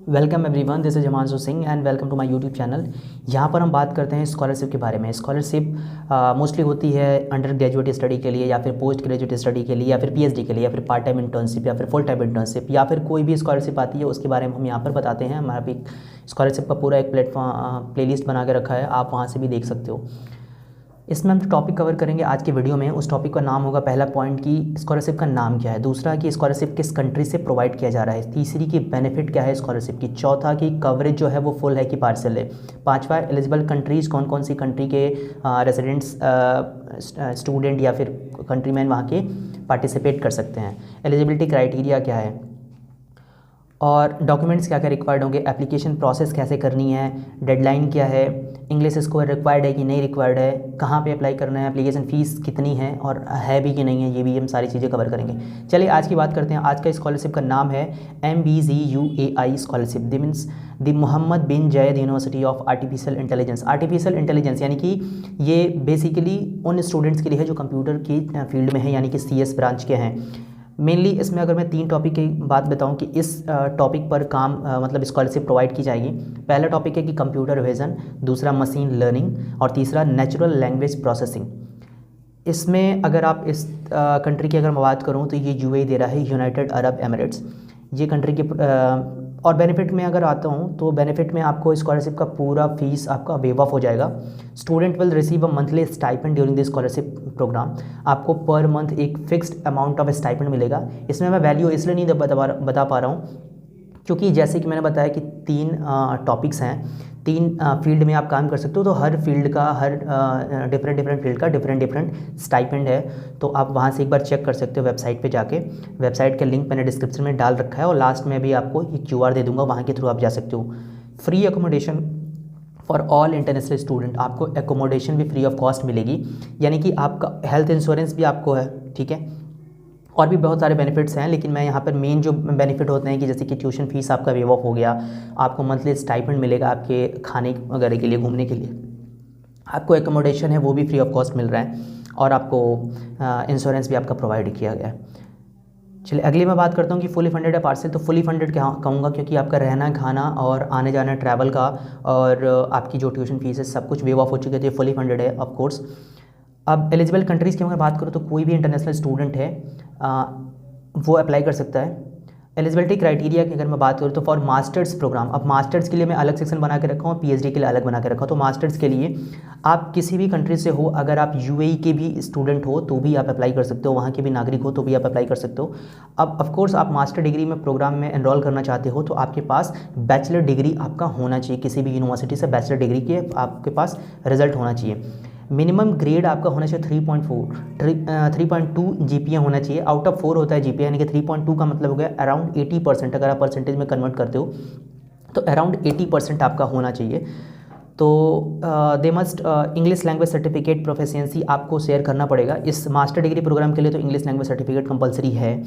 Welcome everyone, this is Himanshu Singh and welcome to my YouTube channel. यहाँ पर हम बात करते हैं स्कॉलरशिप के बारे में। स्कॉलरशिप मोस्टली होती है अंडर ग्रेजुएट स्टडी के लिए या फिर पोस्ट ग्रेजुएट स्टडी के लिए या फिर पीएचडी के लिए या फिर पार्ट टाइम इंटर्नशिप या फिर फुल टाइम इंटर्नशिप या फिर कोई भी स्कॉलरशिप आती है उसके बारे में हम यहाँ पर बताते हैं। हमारा भी स्कॉलरशिप का पूरा एक प्लेलिस्ट बना के रखा है, आप वहाँ से भी देख सकते हो। इसमें हम जो टॉपिक कवर करेंगे आज के वीडियो में, उस टॉपिक का नाम होगा, पहला पॉइंट कि स्कॉलरशिप का नाम क्या है, दूसरा कि स्कॉलरशिप किस कंट्री से प्रोवाइड किया जा रहा है, तीसरी कि बेनिफिट क्या है स्कॉलरशिप की, चौथा कि कवरेज जो है वो फुल है कि पार्शियल है, पांचवा एलिजिबल कंट्रीज़ कौन कौन सी कंट्री के रेजिडेंट्स स्टूडेंट या फिर कंट्रीमैन वहाँ के पार्टिसिपेट कर सकते हैं, एलिजिबिलिटी क्राइटेरिया क्या है और डॉक्यूमेंट्स क्या क्या रिक्वायर्ड होंगे, एप्लीकेशन प्रोसेस कैसे करनी है, डेडलाइन क्या है, इंग्लिश स्कोर रिक्वायर्ड है कि नहीं रिक्वायर्ड है, कहाँ पे अप्लाई करना है, एप्लीकेशन फ़ीस कितनी है और है भी कि नहीं है, ये भी हम सारी चीज़ें कवर करेंगे। चलिए आज की बात करते हैं। आज का स्कॉलरशिप का नाम है MBZUAI scholarship, the means the Mohamed bin Zayed University of Artificial Intelligence. Artificial intelligence यानी कि ये बेसिकली उन स्टूडेंट्स के लिए है जो कंप्यूटर की फील्ड में है, यानी कि CS ब्रांच के हैं। मेनली इसमें अगर मैं 3 टॉपिक की बात बताऊं कि इस टॉपिक पर काम मतलब स्कॉलरशिप प्रोवाइड की जाएगी। पहला टॉपिक है कि कंप्यूटर विजन, दूसरा मशीन लर्निंग और तीसरा नेचुरल लैंग्वेज प्रोसेसिंग। इसमें अगर आप इस कंट्री की अगर मैं बात करूं तो ये UAE दे रहा है, यूनाइटेड अरब एमिरेट्स, ये कंट्री के और बेनिफिट में अगर आता हूँ तो बेनिफिट में आपको स्कॉलरशिप का पूरा फीस आपका वेव ऑफ हो जाएगा। Student will receive a monthly stipend during the scholarship program. आपको पर मंथ एक फिक्स्ड अमाउंट ऑफ स्टाइपेंड मिलेगा। इसमें मैं वैल्यू इसलिए नहीं बता पा रहा हूँ क्योंकि जैसे कि मैंने बताया कि 3 टॉपिक्स हैं, 3 फील्ड में आप काम कर सकते हो, तो हर फील्ड का हर डिफरेंट फील्ड का डिफरेंट स्टाइपेंड है। तो आप वहाँ से एक बार चेक कर सकते हो वेबसाइट पे जाके। वेबसाइट का लिंक मैंने डिस्क्रिप्शन में डाल रखा है और लास्ट में भी आपको एक QR दे दूंगा, वहाँ के थ्रू आप जा सकते हो। Free accommodation for all international student, आपको एकोमोडेशन भी फ्री ऑफ कॉस्ट मिलेगी, यानी कि आपका हेल्थ इंश्योरेंस भी आपको है, ठीक है। और भी बहुत सारे बेनिफिट्स हैं, लेकिन मैं यहाँ पर मेन जो बेनिफिट होते हैं कि जैसे कि ट्यूशन फीस आपका वेव ऑफ हो गया, आपको मंथली स्टाइपेंड मिलेगा आपके खाने वगैरह के लिए, घूमने के लिए, आपको एकोमोडेशन है वो भी फ्री ऑफ कॉस्ट मिल रहा है और आपको इंश्योरेंस भी आपका प्रोवाइड किया गया है। चलिए अगली मैं बात करता हूँ कि फुली फंडेड है पार्सल। तो फुली फंडेड क्या कहूँगा, क्योंकि आपका रहना खाना और आने जाना ट्रैवल का और आपकी जो ट्यूशन फीस है सब कुछ वेव ऑफ हो चुके थे, फुली फंडेड है ऑफ कोर्स। अब एलिजिबल कंट्रीज़ की अगर बात करूँ तो कोई भी इंटरनेशनल स्टूडेंट है वो अप्लाई कर सकता है। एलिजिबिलिटी क्राइटेरिया की अगर मैं बात करूँ तो फॉर मास्टर्स प्रोग्राम, अब मास्टर्स के लिए मैं अलग सेक्शन बना के रखा हूँ, PhD के लिए अलग बना के रखा हूँ। तो मास्टर्स के लिए आप किसी भी कंट्री से हो, अगर आप UAE के भी स्टूडेंट हो तो भी आप अप्लाई कर सकते हो, वहाँ के भी नागरिक हो तो भी आप अप्लाई कर सकते हो। अब ऑफकोर्स आप मास्टर डिग्री में प्रोग्राम में एनरोल करना चाहते हो तो आपके पास बैचलर डिग्री आपका होना चाहिए, किसी भी यूनिवर्सिटी से बैचलर डिग्री के आपके पास रिजल्ट होना चाहिए। मिनिमम ग्रेड आपका होना चाहिए 3.2 GPA होना चाहिए। आउट ऑफ 4 होता है GPA, यानी कि 3.2 का मतलब हो गया अराउंड 80%। अगर आप परसेंटेज में कन्वर्ट करते हो तो अराउंड 80% आपका होना चाहिए। तो they must English language certificate proficiency आपको शेयर करना पड़ेगा। इस मास्टर डिग्री प्रोग्राम के लिए तो इंग्लिश लैंग्वेज सर्टिफिकेट कंपलसरी है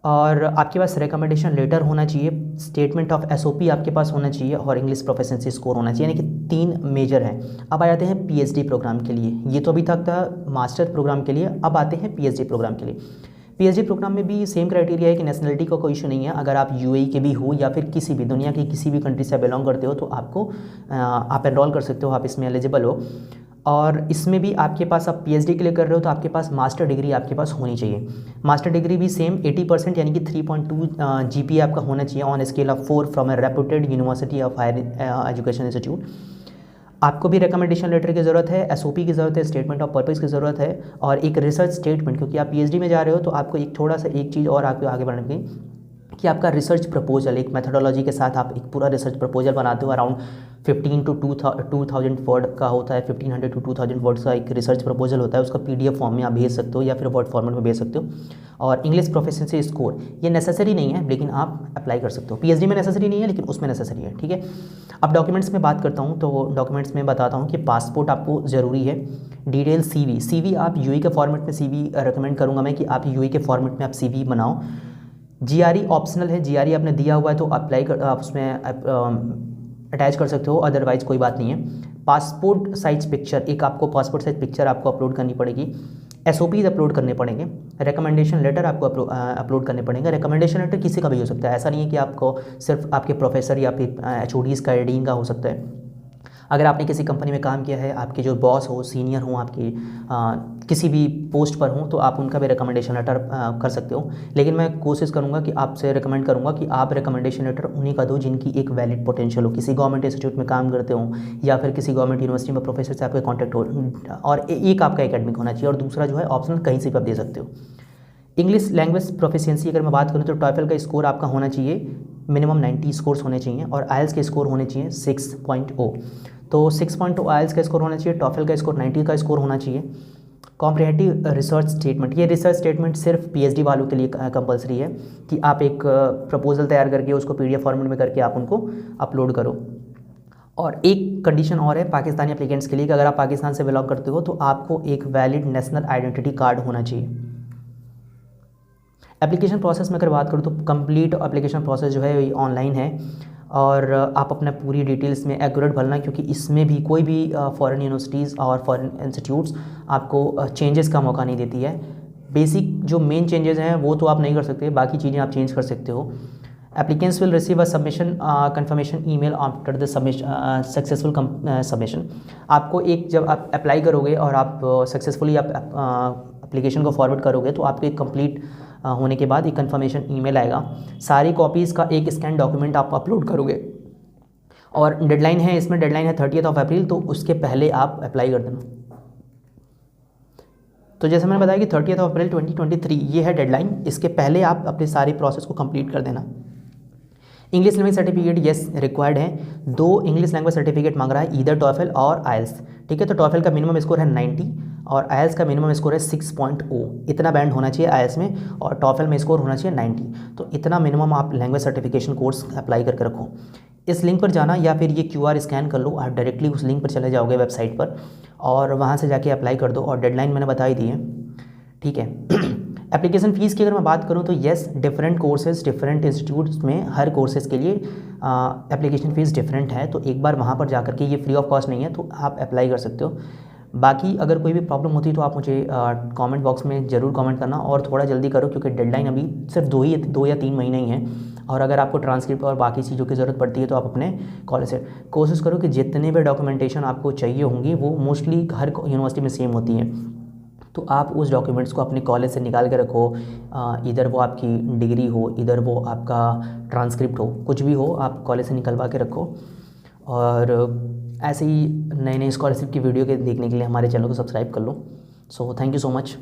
और आपके पास रिकमेंडेशन लेटर होना चाहिए, स्टेटमेंट ऑफ SOP आपके पास होना चाहिए और इंग्लिश प्रोफिशिएंसी स्कोर होना चाहिए, यानी कि 3 मेजर हैं। अब आ जाते हैं PhD प्रोग्राम के लिए। ये तो अभी तक था मास्टर प्रोग्राम के लिए, अब आते हैं PhD प्रोग्राम के लिए। PhD प्रोग्राम में भी सेम क्राइटेरिया है कि नेशनलिटी का कोई इशू नहीं है। अगर आप UAE के भी हो या फिर किसी भी दुनिया की किसी भी कंट्री से बिलोंग करते हो तो आपको आप एनरोल कर सकते हो, आप इसमें एलिजिबल हो। और इसमें भी आपके पास, आप PhD के लिए कर रहे हो तो आपके पास मास्टर डिग्री आपके पास होनी चाहिए। मास्टर डिग्री भी सेम 80% यानी कि 3.2 GPA आपका होना चाहिए on scale of 4 from a reputed university of higher education institute. आपको भी रिकमेंडेशन लेटर की ज़रूरत है, SOP की ज़रूरत है, स्टेटमेंट ऑफ पर्पज़ की ज़रूरत है और एक रिसर्च स्टेटमेंट, क्योंकि आप PhD में जा रहे हो तो आपको एक थोड़ा सा एक चीज़ और आपको आगे बढ़ने की कि आपका रिसर्च प्रपोजल, एक मेथोडोलॉजी के साथ आप एक पूरा रिसर्च प्रपोजल बनाते हो। अराउंड 15 to 2000 वर्ड का होता है, 1500 to 2000 वर्ड्स का एक रिसर्च प्रपोजल होता है। उसका PDF फॉर्म में आप भेज सकते हो या फिर वर्ड फॉर्मेट में भेज सकते हो। और इंग्लिश प्रोफिशिएंसी स्कोर ये नेसेसरी नहीं है, लेकिन आप अप्लाई कर सकते हो। PhD में नेसेसरी नहीं है लेकिन उसमें नेसेसरी है, ठीक है। अब डॉक्यूमेंट्स में बात करता हूँ तो डॉक्यूमेंट्स में बताता हूँ कि पासपोर्ट आपको ज़रूरी है, डिटेल CV आप UAE के फॉर्मेट में CV रिकमेंड करूँगा मैं कि आप UAE के फॉर्मेट में आप CV बनाओ। GRE ऑप्शनल है, GRE आपने दिया हुआ है तो अप्लाई कर, आप उसमें अटैच कर सकते हो, अदरवाइज़ कोई बात नहीं है। पासपोर्ट साइज पिक्चर, एक आपको पासपोर्ट साइज पिक्चर आपको अपलोड करनी पड़ेगी। SOPs अपलोड करने पड़ेंगे, रिकमेंडेशन लेटर आपको अपलोड करने पड़ेंगे। रिकमेंडेशन लेटर किसी का भी हो सकता है, ऐसा नहीं है कि आपको सिर्फ आपके प्रोफेसर या फिर HODs का, डीन का हो सकता है। अगर आपने किसी कंपनी में काम किया है, आपके जो बॉस हो, सीनियर हो, आपकी किसी भी पोस्ट पर हो, तो आप उनका भी रिकमेंडेशन लेटर कर सकते हो। लेकिन मैं कोशिश करूँगा कि आपसे रिकमेंड करूँगा कि आप रिकमेंडेशन लेटर उन्हीं का दो जिनकी एक वैलिड पोटेंशियल हो, किसी गवर्नमेंट इंस्टीट्यूट में काम करते हो या फिर किसी गवर्नमेंट यूनिवर्सिटी में प्रोफेसर से आपका कॉन्टैक्ट हो, और एक आपका एकेडमिक होना चाहिए और दूसरा जो है ऑप्शनल कहीं से भी आप दे सकते हो। इंग्लिश लैंग्वेज प्रोफिशिएंसी अगर मैं बात करूँ तो टॉफल का स्कोर आपका होना चाहिए मिनिमम 90 स्कोर्स होने चाहिए और आइल्स के स्कोर होने चाहिए 6.0। तो 6.0 आइल्स का स्कोर होना चाहिए, टॉफल का स्कोर 90 का स्कोर होना चाहिए। कॉम्प्रिहेंसिव रिसर्च स्टेटमेंट, ये रिसर्च स्टेटमेंट सिर्फ PhD वालों के लिए कंपलसरी है कि आप एक प्रपोजल तैयार करके उसको PDF फॉर्मेट में करके आप उनको अपलोड करो। और एक कंडीशन और है पाकिस्तानी एप्लीकेंट्स के लिए कि अगर आप पाकिस्तान से बिलोंग करते हो तो आपको एक वैलिड नेशनल आइडेंटिटी कार्ड होना चाहिए। एप्लीकेशन प्रोसेस में अगर बात करूँ तो कंप्लीट एप्लीकेशन प्रोसेस जो है ये ऑनलाइन है और आप अपना पूरी डिटेल्स में एक्यूरेट भरना, क्योंकि इसमें भी कोई भी फॉरेन यूनिवर्सिटीज़ और फॉरेन इंस्टीट्यूट्स आपको चेंजेस का मौका नहीं देती है। बेसिक जो मेन चेंजेस हैं वो तो आप नहीं कर सकते, बाकी चीज़ें आप चेंज कर सकते हो। Applicants will receive a submission confirmation email after the successful submission. आपको एक जब आप अप्लाई करोगे और आप सक्सेसफुली आप एप्लीकेशन को फॉरवर्ड करोगे तो आपको एक कंप्लीट होने के बाद एक कंफर्मेशन ईमेल आएगा। सारी कॉपीज़ का एक स्कैन डॉक्यूमेंट आप अपलोड करोगे और डेडलाइन है, इसमें डेडलाइन है 30 अप्रैल, तो उसके पहले आप अप्लाई कर देना। तो जैसे मैंने बताया कि 30 अप्रैल 2023 ये है डेडलाइन, इसके पहले आप अपने सारी प्रोसेस को कंप्लीट कर देना। English language certificate yes required है, 2 इंग्लिश लैंग्वेज सर्टिफिकेट मांग रहा है, ईदर टॉफल और आइल्स। ठीक है, तो टॉफल का मिनिमम स्कोर है 90 और आइल्स का मिनिमम स्कोर है 6.0। इतना बैंड होना चाहिए आइल्स में और टॉफल में स्कोर होना चाहिए 90। तो इतना मिनिमम आप लैंग्वेज सर्टिफिकेशन कोर्स अप्लाई करके रखो। इस लिंक पर जाना या फिर ये QR स्कैन कर लो, आप डायरेक्टली उस लिंक पर चले जाओगे वेबसाइट पर और वहाँ से जाके अप्लाई कर दो और डेडलाइन मैंने बता ही दी है। ठीक है। एप्लीकेशन फ़ीस की अगर मैं बात करूं तो yes different courses different institutes में हर कोर्सेज़ के लिए एप्लीकेशन फ़ीस डिफरेंट है, तो एक बार वहां पर जाकर के ये फ्री ऑफ कॉस्ट नहीं है, तो आप अप्लाई कर सकते हो। बाकी अगर कोई भी प्रॉब्लम होती है तो आप मुझे कमेंट बॉक्स में ज़रूर कमेंट करना और थोड़ा जल्दी करो, क्योंकि डेडलाइन अभी सिर्फ 2 या 3 महीने ही है। और अगर आपको ट्रांसक्रिप्ट और बाकी चीज़ों की ज़रूरत पड़ती है तो आप अपने कॉलेज से कोशिश करो कि जितने भी डॉक्यूमेंटेशन आपको चाहिए होंगी वो मोस्टली हर यूनिवर्सिटी में सेम होती हैं, तो आप उस डॉक्यूमेंट्स को अपने कॉलेज से निकाल के रखो। इधर वो आपकी डिग्री हो, इधर वो आपका ट्रांसक्रिप्ट हो, कुछ भी हो आप कॉलेज से निकलवा के रखो। और ऐसे ही नए नए स्कॉलरशिप की वीडियो के देखने के लिए हमारे चैनल को सब्सक्राइब कर लो। So thank you so much.